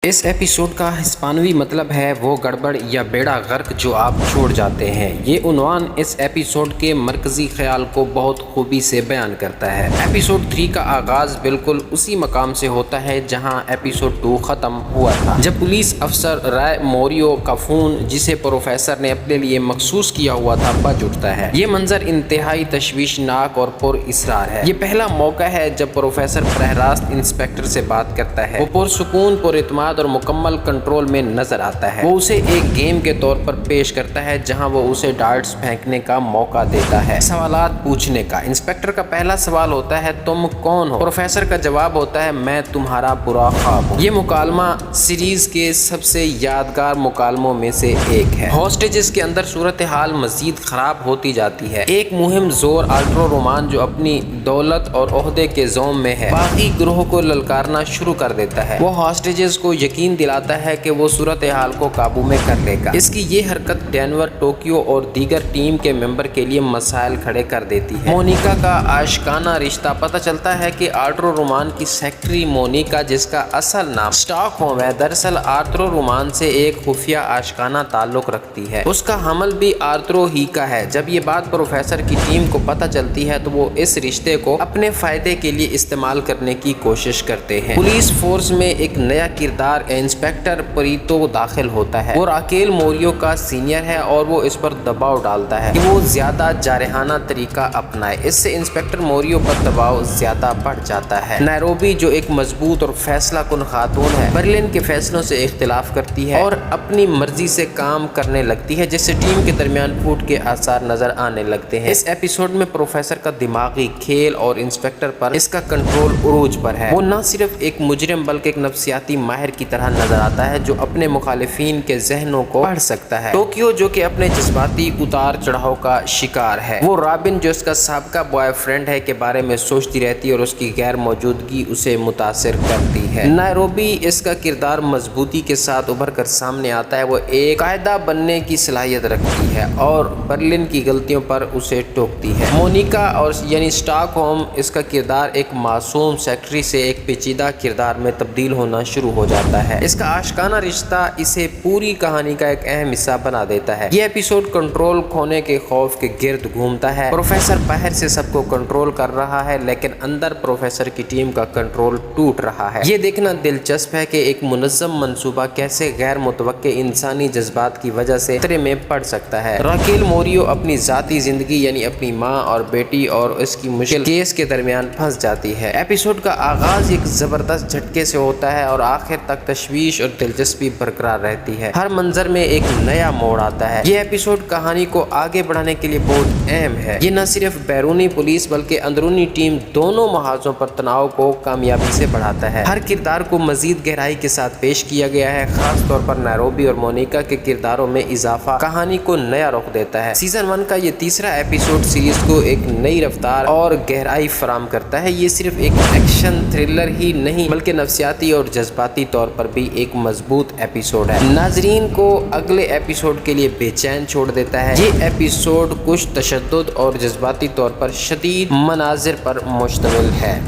اس episode کا ہسپانوی مطلب ہے وہ گڑبڑ یا بیڑا غرق جو آپ چھوڑ جاتے ہیں۔ یہ عنوان اس ایپیسوڈ کے مرکزی خیال کو بہت خوبی سے بیان کرتا ہے۔ ایپیسوڈ 3 کا آغاز بالکل اسی مقام سے ہوتا ہے جہاں ایپیسوڈ 2 ختم ہوا تھا، جب پولیس افسر رائے موریو کا فون جسے پروفیسر نے اپنے لیے مخصوص کیا ہوا تھا بج اٹھتا ہے۔ یہ منظر انتہائی تشویشناک اور پر اسرار ہے۔ یہ پہلا موقع ہے جب پروفیسر براہ راست انسپکٹر سے بات کرتا ہے۔ وہ پرسکون، پر اعتماد اور مکمل کنٹرول میں نظر آتا ہے۔ وہ اسے ایک گیم کے طور پر پیش کرتا ہے جہاں وہ اسے ڈارٹس پھینکنے کا موقع دیتا ہے، سوالات پوچھنے کا۔ انسپکٹر کا پہلا سوال ہوتا ہے، تم کون ہو؟ پروفیسر کا جواب ہوتا ہے، میں تمہارا برا خواب ہوں۔ یہ مکالمہ سیریز کے سب سے یادگار مکالموں میں سے ایک ہے۔ ہوسٹیجز کے اندر صورتحال مزید خراب ہوتی جاتی ہے۔ ایک مہم زور آرتورو رومان جو اپنی دولت اور عہدے کے زوم میں ہے، باقی گروہ کو للکارنا شروع کر دیتا ہے۔ وہ ہوسٹیجز کو یقین دلاتا ہے کہ وہ صورتحال کو قابو میں کر لے گا۔ اس کی یہ حرکت ڈینور، ٹوکیو اور دیگر ٹیم کے ممبر کے لیے مسائل کھڑے کر دیتی ہے۔ مونیکا کا عاشقانہ رشتہ پتہ چلتا ہے کہ آرتورو رومان کی سیکرٹری مونیکا، جس کا اصل نام اسٹاک ہوم ہے، دراصل آرتورو رومان سے ایک خفیہ عاشقانہ تعلق رکھتی ہے۔ اس کا حمل بھی آرتورو ہی کا ہے۔ جب یہ بات پروفیسر کی ٹیم کو پتہ چلتی ہے تو وہ اس رشتے کو اپنے فائدے کے لیے استعمال کرنے کی کوشش کرتے ہیں۔ پولیس فورس میں ایک نیا کردار انسپکٹر پریتو داخل ہوتا ہے۔ وہ راکیل موریو کا سینئر ہے اور وہ اس پر دباؤ ڈالتا ہے کہ وہ زیادہ جارحانہ طریقہ اپنائے۔ اس سے انسپکٹر موریو پر دباؤ زیادہ بڑھ جاتا ہے۔ نیروبی، جو ایک مضبوط اور فیصلہ کن خاتون ہے، برلن کے فیصلوں سے اختلاف کرتی ہے اور اپنی مرضی سے کام کرنے لگتی ہے، جس سے ٹیم کے درمیان پھوٹ کے آثار نظر آنے لگتے ہیں۔ اس ایپیسوڈ میں پروفیسر کا دماغی کھیل اور انسپکٹر پر اس کا کنٹرول عروج پر ہے۔ وہ نہ صرف ایک مجرم بلکہ ایک نفسیاتی ماہر کی طرح نظر آتا ہے جو اپنے مخالفین کے ذہنوں کو پڑھ سکتا ہے۔ ٹوکیو، جو کہ اپنے جذباتی اتار چڑھاؤ کا شکار ہے۔ وہ رابن، جو اس کا سابقہ بوائے فرینڈ ہے، کے بارے میں سوچتی رہتی ہے اور اس کی غیر موجودگی اسے متاثر کرتی ہے۔ نیروبی، اس کا کردار مضبوطی کے ساتھ ابھر کر سامنے آتا ہے۔ وہ ایک قائدہ بننے کی صلاحیت رکھتی ہے اور برلن کی غلطیوں پر اسے ٹوکتی ہے۔ مونیکا اور یعنی اسٹاک ہوم، اس کا کردار ایک معصوم سیکرٹری سے ایک پیچیدہ کردار میں تبدیل ہونا شروع ہو جاتا ہے۔ اس کا عاشقانہ رشتہ اسے پوری کہانی کا ایک اہم حصہ بنا دیتا ہے۔ یہ ایپیسوڈ کنٹرول کھونے کے خوف کے گرد گھومتا ہے۔ پروفیسر باہر سے سب کو کنٹرول کر رہا ہے لیکن اندر پروفیسر کی ٹیم کا کنٹرول ٹوٹ رہا ہے۔ یہ دیکھنا دلچسپ ہے کہ ایک منظم منصوبہ کیسے غیر متوقع انسانی جذبات کی وجہ سے خطرے میں پڑ سکتا ہے۔ راکیل موریو اپنی ذاتی زندگی یعنی اپنی ماں اور بیٹی اور اس کی مشکل کیس کے درمیان پھنس جاتی ہے۔ ایپیسوڈ کا آغاز ایک زبردست جھٹکے سے ہوتا ہے اور آخر تک تشویش اور دلچسپی برقرار رہتی ہے۔ ہر منظر میں ایک نیا موڑ آتا ہے۔ یہ ایپیسوڈ کہانی کو آگے بڑھانے کے لیے بہت اہم ہے۔ یہ نہ صرف بیرونی پولیس بلکہ اندرونی ٹیم دونوں محاذوں پر تناؤ کو کامیابی سے بڑھاتا ہے۔ ہر کردار کو مزید گہرائی کے ساتھ پیش کیا گیا ہے، خاص طور پر نیروبی اور مونیکا کے کرداروں میں اضافہ کہانی کو نیا رخ دیتا ہے۔ سیزن 1 کا یہ تیسرا ایپیسوڈ سیریز کو ایک نئی رفتار اور گہرائی فراہم کرتا ہے۔ یہ صرف ایک ایکشن تھرلر ہی نہیں بلکہ نفسیاتی اور جذباتی طور پر بھی ایک مضبوط ایپیسوڈ ہے۔ ناظرین کو اگلے ایپیسوڈ کے لیے بے چین چھوڑ دیتا ہے۔ یہ ایپیسوڈ کچھ تشدد اور جذباتی طور پر شدید مناظر پر مشتمل ہے۔